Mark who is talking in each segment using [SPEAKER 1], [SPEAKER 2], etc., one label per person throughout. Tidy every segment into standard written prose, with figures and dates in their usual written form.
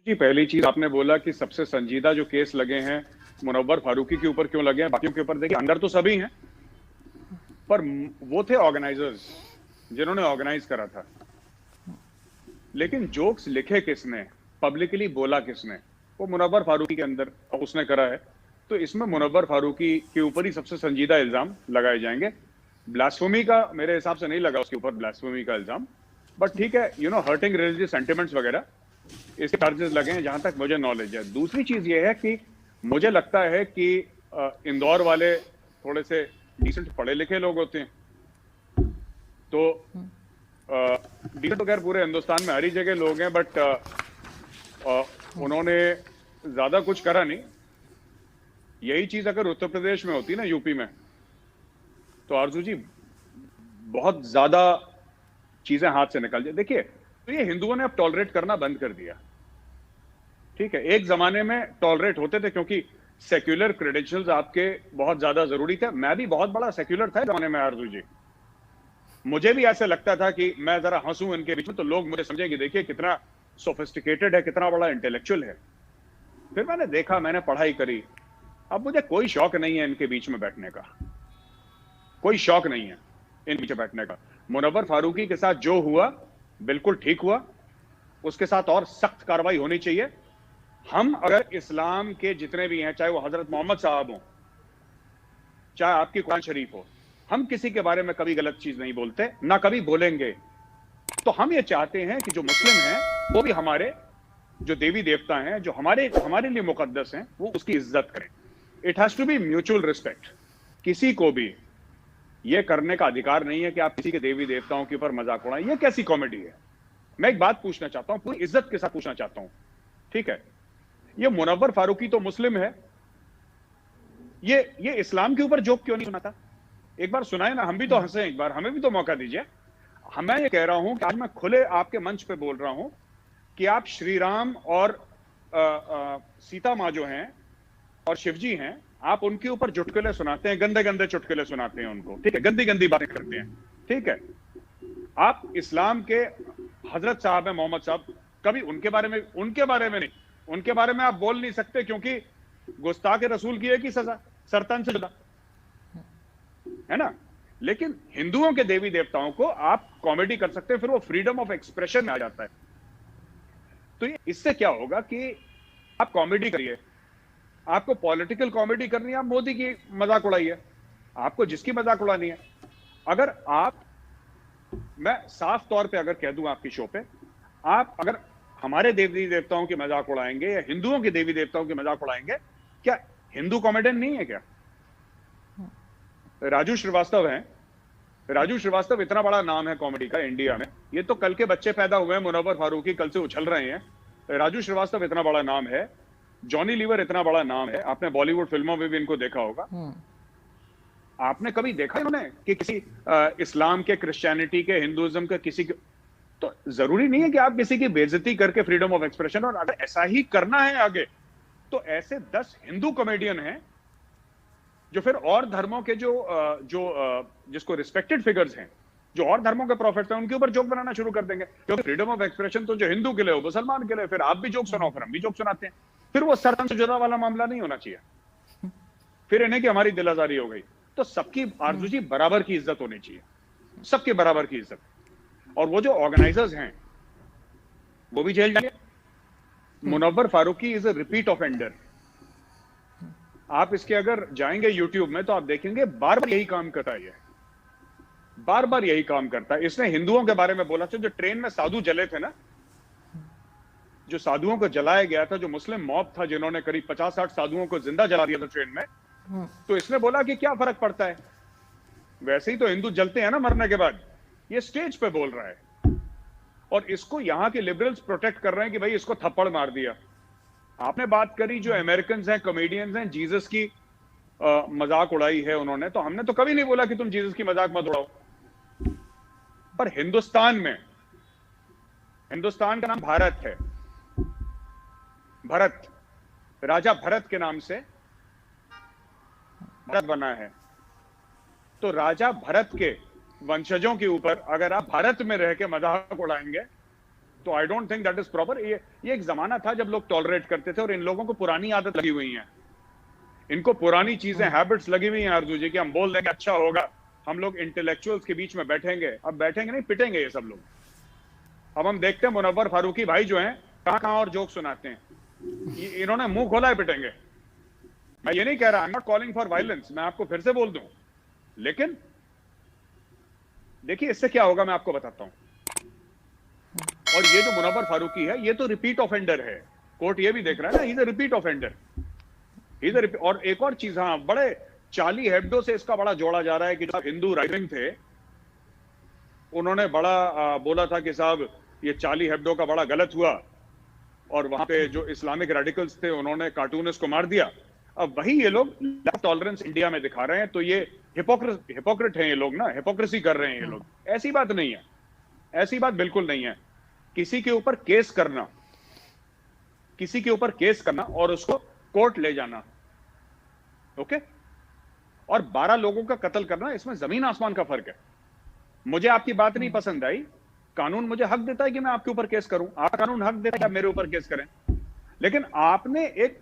[SPEAKER 1] कि पहली चीज आपने बोला कि सबसे संजीदा जो केस लगे हैं मुनव्वर फारूकी के ऊपर क्यों लगे हैं, बाकियों के ऊपर देखिए अंदर तो सभी हैं, पर वो थे ऑर्गेनाइजर्स जिन्होंने ऑर्गेनाइज करा था। लेकिन जोक्स लिखे किसने, पब्लिकली बोला किसने, वो मुनव्वर फारूकी के अंदर उसने करा है। तो इसमें मुनव्वर फारूकी के ऊपर ही सबसे संजीदा इल्जाम लगाए जाएंगे। ब्लास्फेमी का मेरे हिसाब से नहीं लगा उसके ऊपर ब्लास्फेमी का इल्जाम, बट ठीक है, हर्टिंग रिलीजियस सेंटिमेंट्स वगैरह इसके चार्जेस लगे हैं जहां तक मुझे नॉलेज है। दूसरी चीज ये है कि मुझे लगता है कि इंदौर वाले थोड़े से डिसेंट पढ़े लिखे लोग होते हैं, तो डिसेंट तो खैर पूरे हिंदुस्तान में हर ही जगह लोग हैं, बट उन्होंने ज्यादा कुछ करा नहीं। यही चीज अगर उत्तर प्रदेश में होती ना, यूपी में, तो आरजू जी बहुत ज्यादा चीजें हाथ से निकल जाए। देखिए, तो ये हिंदुओं ने अब टॉलरेट करना बंद कर दिया। ठीक है, एक जमाने में टॉलरेट होते थे क्योंकि सेक्युलर क्रेडेंशियल्स आपके बहुत ज्यादा जरूरी थे। मैं भी बहुत बड़ा सेक्युलर था जमाने में आरजू जी। मुझे भी ऐसे लगता था कि मैं जरा हंसूं इनके बीच में तो लोग मुझे समझेंगे, देखिए कितना सोफिस्टिकेटेड है, कितना बड़ा इंटेलेक्चुअल है। फिर मैंने देखा, मैंने पढ़ाई करी, अब मुझे कोई शौक नहीं है इनके बीच में बैठने का, कोई शौक नहीं है इन बीच में बैठने का। मुनव्वर फारूकी के साथ जो हुआ बिल्कुल ठीक हुआ, उसके साथ और सख्त कार्रवाई होनी चाहिए। हम अगर इस्लाम के जितने भी हैं, चाहे वो हजरत मोहम्मद साहब हो, चाहे आपकी कुरान शरीफ हो, हम किसी के बारे में कभी गलत चीज नहीं बोलते, ना कभी बोलेंगे। तो हम ये चाहते हैं कि जो मुस्लिम हैं वो भी हमारे जो देवी देवता हैं, जो हमारे लिए मुकद्दस हैं, वो उसकी इज्जत करें। It has to be mutual respect. किसी को भी ये करने का अधिकार नहीं है कि आप किसी के देवी देवताओं के ऊपर मजाक उड़ाएं। ये कैसी कॉमेडी है? मैं एक बात पूछना चाहता हूं, पूरी इज्जत के साथ पूछना चाहता हूं, ठीक है, ये मुनव्वर फारूकी तो मुस्लिम है, ये इस्लाम के ऊपर जोक क्यों नहीं सुनाता? एक बार सुनाए ना, हम भी तो हंसे, एक बार हमें भी तो मौका दीजिए। मैं ये कह रहा हूं कि आज मैं खुले आपके मंच पे बोल रहा हूं कि आप श्री राम और सीता माँ जो हैं और शिवजी हैं, आप उनके ऊपर चुटकुले सुनाते हैं, गंदे गंदे चुटकुले सुनाते हैं उनको, ठीक है, गंदी गंदी बातें करते हैं, ठीक है। आप इस्लाम के हजरत साहब है मोहम्मद साहब, कभी उनके बारे में नहीं, उनके बारे में आप बोल नहीं सकते, क्योंकि गुस्ताख रसूल की एक ही सजा, सरतन से जुदा, है ना। लेकिन हिंदुओं के देवी देवताओं को आप कॉमेडी कर सकते हैं, फिर वो फ्रीडम ऑफ एक्सप्रेशन में आ जाता है। तो ये इससे क्या होगा कि आप कॉमेडी करिए, आपको पॉलिटिकल कॉमेडी करनी है, आप मोदी की मजाक उड़ाइए, आपको जिसकी मजाक उड़ानी है। अगर आप, मैं साफ तौर पे अगर कह दूं आपकी शो पे, आप अगर हमारे देवी देवताओं की मजाक उड़ाएंगे या हिंदुओं के देवी देवताओं की मजाक उड़ाएंगे, क्या हिंदू कॉमेडियन नहीं है क्या? राजू श्रीवास्तव हैं, राजू श्रीवास्तव इतना बड़ा नाम है कॉमेडी का इंडिया में, ये तो कल के बच्चे पैदा हुए हैं, मुनव्वर फारूकी कल से उछल रहे हैं। राजू श्रीवास्तव इतना बड़ा नाम है, जॉनी लीवर इतना बड़ा नाम है, आपने बॉलीवुड फिल्मों में भी इनको देखा होगा। आपने कभी देखा इन्होंने कि किसी इस्लाम के, क्रिश्चियनिटी के, हिंदुइज्म के किसी के? तो जरूरी नहीं है कि आप किसी की बेइज्जती करके फ्रीडम ऑफ एक्सप्रेशन, और अगर ऐसा ही करना है आगे, तो ऐसे 10 हिंदू कॉमेडियन हैं जो फिर और धर्मों के जिसको रिस्पेक्टेड फिगर्स हैं, जो और धर्मों के प्रॉफिट्स हैं, उनके ऊपर जोक बनाना शुरू कर देंगे। क्योंकि फ्रीडम ऑफ एक्सप्रेशन तो जो हिंदू के लिए हो, मुसलमान के लिए, फिर आप भी जोक सुनाओ, फिर हम भी जोक सुनाते हैं। फिर वो सरतन से जुदा वाला मामला नहीं होना चाहिए, फिर इन्हें कि हमारी दिल आजारी हो गई। तो सबकी आरजू जी बराबर की इज्जत होनी चाहिए, सबके बराबर की इज्जत। और वो जो ऑर्गेनाइजर्स हैं वो भी जेल जाएंगे। Munawar Faruqui is a repeat offender. आप इसके अगर जाएंगे यूट्यूब में तो आप देखेंगे बार बार यही काम करता है, बार बार यही काम करता है। इसने हिंदुओं के बारे में बोला था, जो ट्रेन में साधु जले थे ना, जो साधुओं को जलाया गया था, जो मुस्लिम मॉब था जिन्होंने करीब 50-60 साधुओं को जिंदा जला दिया था ट्रेन में, तो इसने बोला कि क्या फर्क पड़ता है, वैसे ही तो हिंदू जलते हैं ना मरने के बाद। ये स्टेज पे बोल रहा है और इसको यहां के लिबरल्स प्रोटेक्ट कर रहे हैं कि भाई इसको थप्पड़ मार दिया। आपने बात करी जो अमेरिकन हैं, कॉमेडियंस हैं, जीसस की मजाक उड़ाई है उन्होंने, तो हमने तो कभी नहीं बोला कि तुम जीसस की मजाक मत उड़ाओ। पर हिंदुस्तान का नाम भारत है, भरत, राजा भरत के नाम से भारत बना है। तो राजा भरत के वंशजों के ऊपर अगर आप भारत में रह के मजाक उड़ाएंगे तो I don't think that is proper. ये एक जमाना था जब लोग टॉलरेट करते थे, और इन लोगों को पुरानी आदत लगी हुई है, इनको पुरानी चीजें, हैबिट्स लगी हुई हैं आरजू जी, कि हम बोल देंगे अच्छा होगा, हम लोग इंटेलेक्चुअल्स के बीच में बैठेंगे। अब बैठेंगे नहीं, पिटेंगे ये सब लोग। अब हम देखते हैं मुनव्वर फारूकी भाई जो हैं कहां कहां और जोक सुनाते हैं, इन्होंने मुंह खोला है पिटेंगे। मैं ये नहीं कह रहा, I am not calling for violence, मैं आपको फिर से बोल दूं, लेकिन देखिए इससे क्या होगा मैं आपको बताता हूं। और ये जो मुनव्वर फारूकी है ये तो रिपीट ऑफेंडर है, कोर्ट ये भी देख रहा है ना, he is a repeat offender, इधर। और एक और चीज, हाँ, बड़े चार्ली हेब्डो से इसका बड़ा जोड़ा जा रहा है कि जो हिंदू राइट विंग थे उन्होंने बड़ा बोला था कि साहब ये चार्ली हेब्डो का बड़ा गलत हुआ, और वहां पे जो इस्लामिक रेडिकल्स थे उन्होंने कार्टूनिस्ट को मार दिया। अब वही ये लोग टॉलरेंस इंडिया में दिखा रहे हैं, तो ये हिपोक्रेट हैं ये लोग ना, हिपोक्रेसी कर रहे हैं ये लोग। ऐसी बात नहीं है, ऐसी बात बिल्कुल नहीं है। किसी के ऊपर केस करना, किसी के ऊपर केस करना और उसको कोर्ट ले जाना, ओके, और 12 लोगों का कत्ल करना, इसमें जमीन आसमान का फर्क है। मुझे आपकी बात नहीं पसंद आई, कानून मुझे हक देता है कि मैं आपके ऊपर केस करूं, आपका कानून हक देता है कि आप मेरे ऊपर केस करें, लेकिन आपने एक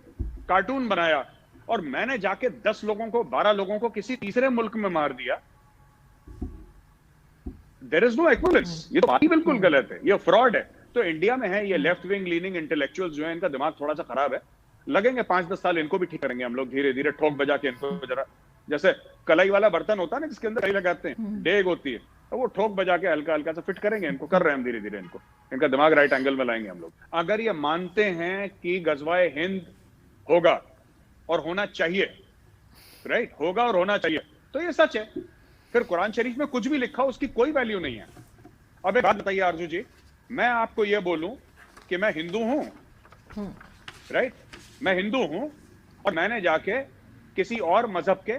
[SPEAKER 1] कार्टून बनाया और मैंने जाके 10 लोगों को, 12 लोगों को किसी तीसरे मुल्क में मार दिया। देयर इज नो इक्विवेलेंस, ये तो बात ही बिल्कुल गलत है, ये फ्रॉड है। तो इंडिया में है ये लेफ्ट विंग लीनिंग इंटेलेक्चुअल्स जो है, इनका दिमाग थोड़ा सा खराब है, लगेंगे 5-10 साल, इनको भी ठीक करेंगे हम लोग धीरे धीरे, ठोक बजा के इनको। जरा जैसे कलाई वाला बर्तन होता है ना जिसके अंदर कलाई लगाते हैं, डेग होती है, तो वो ठोक बजा के हल्का हल्का सा फिट करेंगे इनको, कर रहे हैं हम धीरे धीरे इनको, इनका दिमाग राइट एंगल में लाएंगे हम लोग। अगर ये मानते हैं कि गजवाए हिंद होगा और होना चाहिए, राइट, होगा और होना चाहिए, तो ये सच है। फिर कुरान शरीफ में कुछ भी लिखा हो उसकी कोई वैल्यू नहीं है। अब एक बात बताइए आरजू जी, मैं आपको ये बोलूं कि मैं हिंदू हूं, राइट, मैं हिंदू हूं और मैंने जाके किसी और मजहब के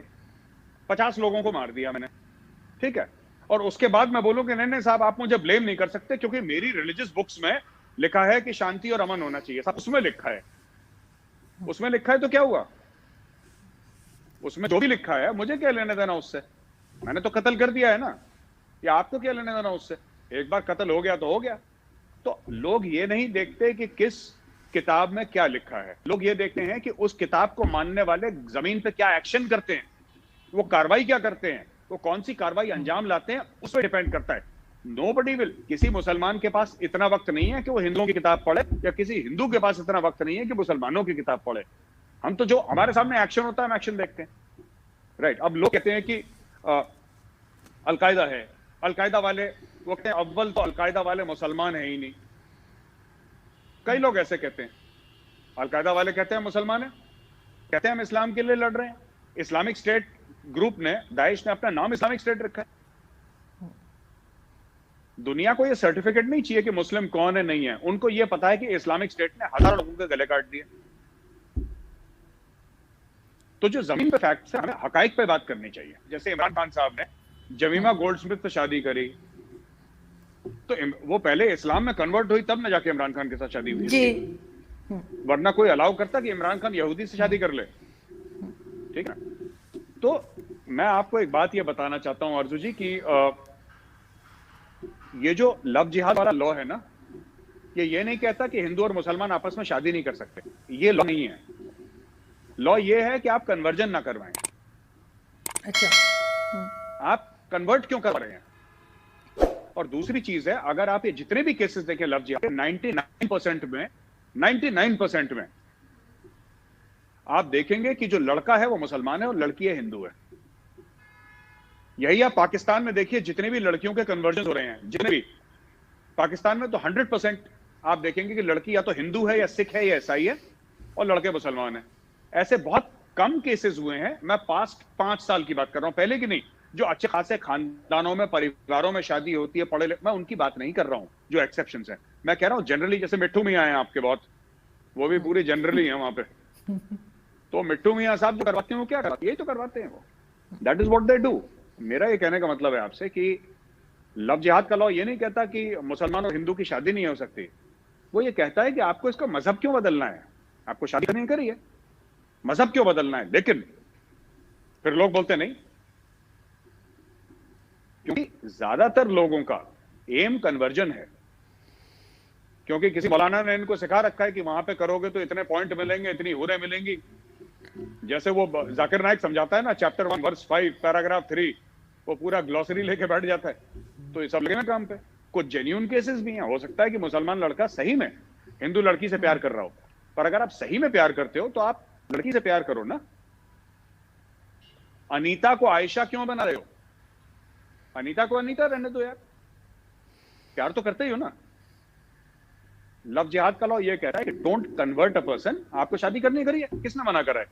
[SPEAKER 1] 50 लोगों को मार दिया मैंने, ठीक है, और उसके बाद मैं बोलूं कि नहीं नहीं साहब आप मुझे ब्लेम नहीं कर सकते क्योंकि मेरी रिलीजियस बुक्स में लिखा है कि शांति और अमन होना चाहिए, साहब उसमें लिखा है, उसमें लिखा है, तो क्या हुआ, उसमें जो भी लिखा है मुझे क्या लेने देना उससे, मैंने तो कत्ल कर दिया है ना, या आपको क्या लेने देना उससे, एक बार कत्ल हो गया तो हो गया। तो लोग ये नहीं देखते कि किस किताब में क्या लिखा है, लोग ये देखते हैं कि उस किताब को मानने वाले जमीन पे क्या एक्शन करते हैं, वो कार्रवाई क्या करते हैं, वो कौन सी कार्रवाई अंजाम लाते हैं, उस पर डिपेंड करता है। नोबडी विल, किसी मुसलमान के पास इतना वक्त नहीं है कि वो हिंदुओं की किताब पढ़े, या किसी हिंदू के पास इतना वक्त नहीं है कि मुसलमानों की किताब पढ़े। हम तो जो हमारे सामने एक्शन होता है हम एक्शन देखते हैं, राइट। अब लोग कहते हैं कि अलकायदा है, अलकायदा वाले वो कहते हैं अव्वल तो अलकायदा वाले मुसलमान है ही नहीं, कई लोग ऐसे कहते हैं। अलकायदा वाले कहते हैं मुसलमान है, कहते हैं हम इस्लाम के लिए लड़ रहे हैं। इस्लामिक स्टेट ग्रुप ने, दाइश ने अपना नाम इस्लामिक स्टेट रखा है। दुनिया को यह सर्टिफिकेट नहीं चाहिए कि मुस्लिम कौन है नहीं है, उनको यह पता है कि इस्लामिक स्टेट ने हजारों लोगों के गले काट दिए। तो जो जमीन पे फैक्ट्स है, हमें हकाइक पे बात करनी चाहिए। जैसे इमरान खान साहब ने जमीमा गोल्डस्मिथ से शादी करी, तो वो पहले इस्लाम में कन्वर्ट हुई तब ना जाके इमरान खान के साथ शादी हुई जी, वरना कोई अलाउ करता कि इमरान खान यहूदी से शादी कर ले, ठीक है। तो मैं आपको एक बात ये बताना चाहता हूं आरजू जी कि ये जो लव जिहाद वाला लॉ है ना, ये नहीं कहता कि हिंदू और मुसलमान आपस में शादी नहीं कर सकते, ये लॉ नहीं है। लॉ ये है कि आप कन्वर्जन ना करवाएं।
[SPEAKER 2] अच्छा,
[SPEAKER 1] आप कन्वर्ट क्यों कर रहे हैं? और दूसरी चीज है, अगर आप ये जितने भी केसेस देखें लव जिहाद, 99% में आप देखेंगे कि जो लड़का है वो मुसलमान है और लड़की है हिंदू है। यही आप पाकिस्तान में देखिए, जितने भी लड़कियों के कन्वर्जन हो रहे हैं, जितने भी पाकिस्तान में, तो 100% आप देखेंगे कि लड़की या तो हिंदू है या सिख है या ईसाई है और लड़के मुसलमान है। ऐसे बहुत कम केसेस हुए हैं, मैं पास्ट 5 साल की बात कर रहा हूं, पहले की नहीं। जो अच्छे खासे खानदानों में, परिवारों में शादी होती है, पढ़े लिखे, मैं उनकी बात नहीं कर रहा हूं जो एक्सेप्शंस हैं, मैं कह रहा हूं जनरली। जैसे मिट्टू मियां हैं आपके बहुत, वो भी पूरी जनरली है वहां पे, तो मिट्टू मियां साहब जो करवाते हैं वो क्या करवाते हैं, यही तो करवाते हैं वो, that is what they do. मेरा ये कहने का मतलब है आपसे कि लव जिहाद का लॉ ये नहीं कहता कि मुसलमान और हिंदू की शादी नहीं हो सकती, वो ये कहता है कि आपको इसका मजहब क्यों बदलना है, आपको शादी करनी करिए, मजहब क्यों बदलना है। लेकिन फिर लोग बोलते नहीं, क्योंकि ज्यादातर लोगों का एम कन्वर्जन है। क्योंकि किसी मौलाना ने इनको सिखा रखा है कि वहां पे करोगे तो इतने पॉइंट मिलेंगे, इतनी हुरें मिलेंगी। जैसे वो जाकिर नाइक समझाता है ना, चैप्टर 1 वर्स 5 पैराग्राफ 3, वो पूरा ग्लॉसरी लेके बैठ जाता है। तो ये सब लगे ना काम पे। कुछ जेन्युइन केसेस भी हैं, हो सकता है कि मुसलमान लड़का सही में हिंदू लड़की से प्यार कर रहा हो, पर अगर आप सही में प्यार करते हो तो आप लड़की से प्यार करो ना। अनीता को आयशा क्यों बना रहे हो? अनीता को अनीता रहने दो यार, प्यार तो करते ही हो ना। लव जिहाद का लॉ ये कहता है कि डोंट कन्वर्ट अ पर्सन। आपको शादी करनी करिए, किसने मना करा है?